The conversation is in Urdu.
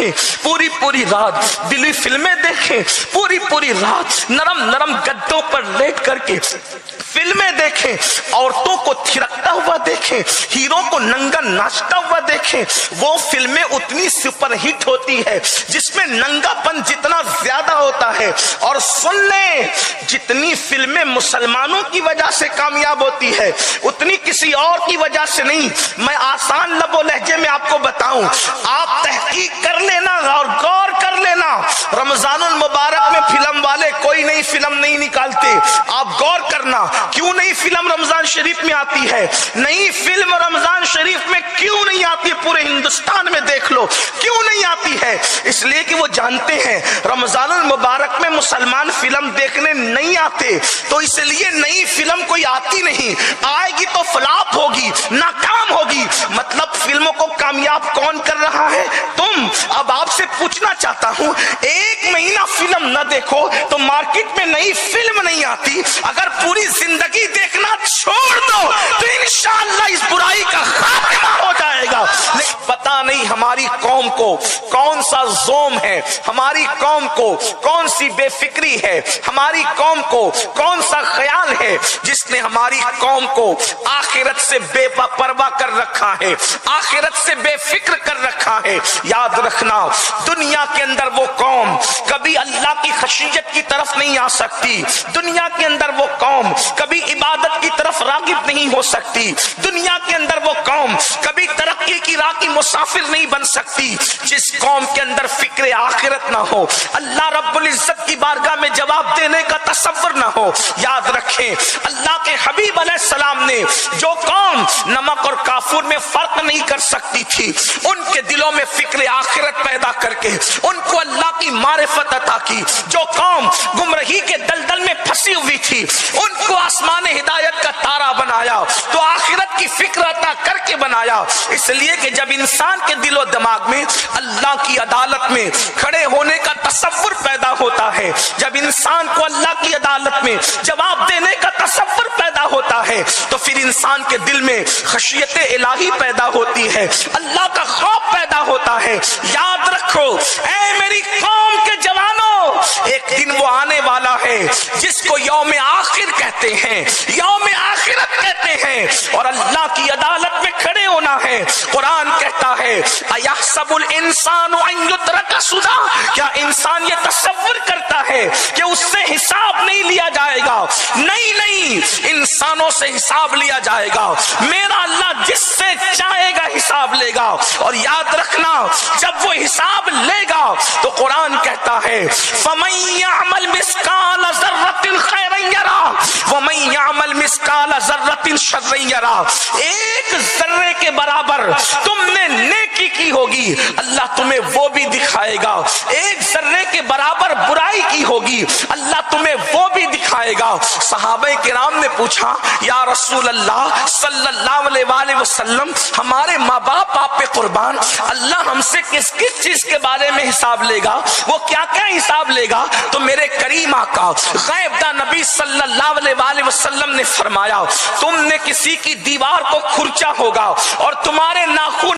دیکھیں پوری پوری رات، دلی فلمیں دیکھیں پوری پوری رات، نرم نرم گدوں پر لیٹ کر کے فلمیں دیکھیں، عورتوں کو تھرکتا ہوا دیکھیں، ہیرو کو ننگا ناچتا ہوا دیکھیں، وہ فلمیں اتنی سپر ہٹ ہوتی ہے جس میں ننگا پن جتنا زیادہ ہوتا ہے۔ اور سن لیں، جتنی فلمیں مسلمانوں کی وجہ سے کامیاب ہوتی ہے اتنی کسی اور کی وجہ سے نہیں۔ میں آسان لب و لہجے میں آپ کو بتاؤں، آپ تحقیق کر لینا اور غور کر لینا، رمضان المبارک میں فلم والے کوئی نئی فلم نہیں نکالتے۔ آپ غور کرنا، کیوں نئی فلم رمضان شریف میں آتی ہے؟ نئی فلم رمضان شریف میں کیوں نہیں آتی ہے؟ پورے ہندوستان میں دیکھ لو کیوں نہیں آتی ہے؟ اس لیے کہ وہ جانتے ہیں رمضان المبارک میں مسلمان فلم دیکھنے نہیں آتے، تو اس لیے نئی فلم کوئی آتی نہیں، آئے گی تو فلاپ ہوگی، ناکام ہوگی۔ مطلب فلموں کو کامیاب کون کر رہا ہے؟ تم۔ اب آپ سے پوچھنا چاہتا ہوں، ایک مہینہ فلم نہ دیکھو تو مارکیٹ میں نئی فلم نہیں آتی، اگر پوری زندگی دیکھنا چھوڑ دو تو انشاءاللہ اس برائی کا خاتمہ ہو جائے گا۔ لیکن پتہ نہیں ہماری قوم کو کون سا زوم ہے، ہماری قوم کو کون سی بے فکری ہے، ہماری قوم کو کون سا خیال ہے جس نے ہماری قوم کو آخرت سے بے پرواہ کر رکھا ہے، آخرت سے بے فکر کر رکھا ہے۔ یاد رکھنا، دنیا کے اندر وہ قوم کبھی اللہ کی خشیت کی طرف نہیں آ سکتی، دنیا کے اندر وہ قوم کبھی عبادت کی طرف راغب نہیں ہو سکتی، دنیا کے اندر وہ قوم کبھی ترقی کی راہ کی مسافر نہیں بن سکتی جس قوم کے اندر فکر آخرت نہ ہو، اللہ رب العزت کی بارگاہ میں جواب دینے کا تصور نہ ہو۔ یاد رکھیں، اللہ کے حبیب علیہ السلام نے جو قوم نمک اور کافور میں فرق نہیں کر سکتی تھی، ان کے دلوں میں فکر آخرت پیدا کر کے ان کو اللہ کی معرفت عطا کی۔ جو قوم گمراہی کے دلدل میں پھنسی ہوئی تھی، ان کو آسمان ہدایت کا تارا بنایا، تو آخرت کی فکر عطا کر کے بنایا۔ اس لیے کہ جب انسان کے دل و دماغ میں اللہ کی عدالت میں کھڑے ہونے کا تصور پیدا ہوتا ہے، جب انسان کو اللہ کی عدالت میں جواب دینے کا تصور پیدا ہوتا ہے، تو پھر انسان کے دل میں خشیت الہی پیدا ہوتی ہے، اللہ کا خوف پیدا ہوتا ہے۔ یاد رکھو اے میری قوم کے جوانوں، ایک دن وہ آنے والا ہے جس کو یوم آخر کہتے ہیں، یوم آخرت کہتے ہیں، اور اللہ کی عدالت میں کھڑے ہونا ہے۔ قرآن کہتا ہے اَيَحْسَبُ الْإِنسَانُ أَن يُتْرَكَ سُدًى، کیا انسان یہ تصور کرتا ہے کہ اس سے حساب نہیں لیا جائے گا؟ نہیں، انسانوں سے حساب لیا جائے گا، میرا اللہ جس سے چاہے گا حساب لے گا۔ اور یاد رکھنا، جب وہ حساب لے گا تو قرآن کہتا ہے فَمَن يَعْمَلْ مِثْقَالَ ذَرَّةٍ خَيْرًا يَرَهُ وَمَن يَعْمَلْ مِثْقَالَ ذَرَّةٍ شَرًّا يَرَهُ۔ ایک ذرے کے برابر تم نے نیکی کی ہوگی، اللہ تمہیں وہ بھی دکھائے گا، ایک ذرے کے برابر برائی کی ہوگی، اللہ تمہیں وہ بھی دکھائے گا۔ صحابہ کرام نے پوچھا یا رسول اللہ صلی اللہ علیہ وآلہ وسلم، ہمارے ماں باپ آپ پہ قربان، اللہ ہم سے کس کس چیز کے بارے میں حساب لے گا؟ وہ کیا کیا حساب لے گا؟ تو میرے کریم آقا غیب داں نبی صلی اللہ علیہ وآلہ وسلم نے فرمایا، تم نے کسی کی دیوار کو کھرچا ہوگا اور تمہارے ناخن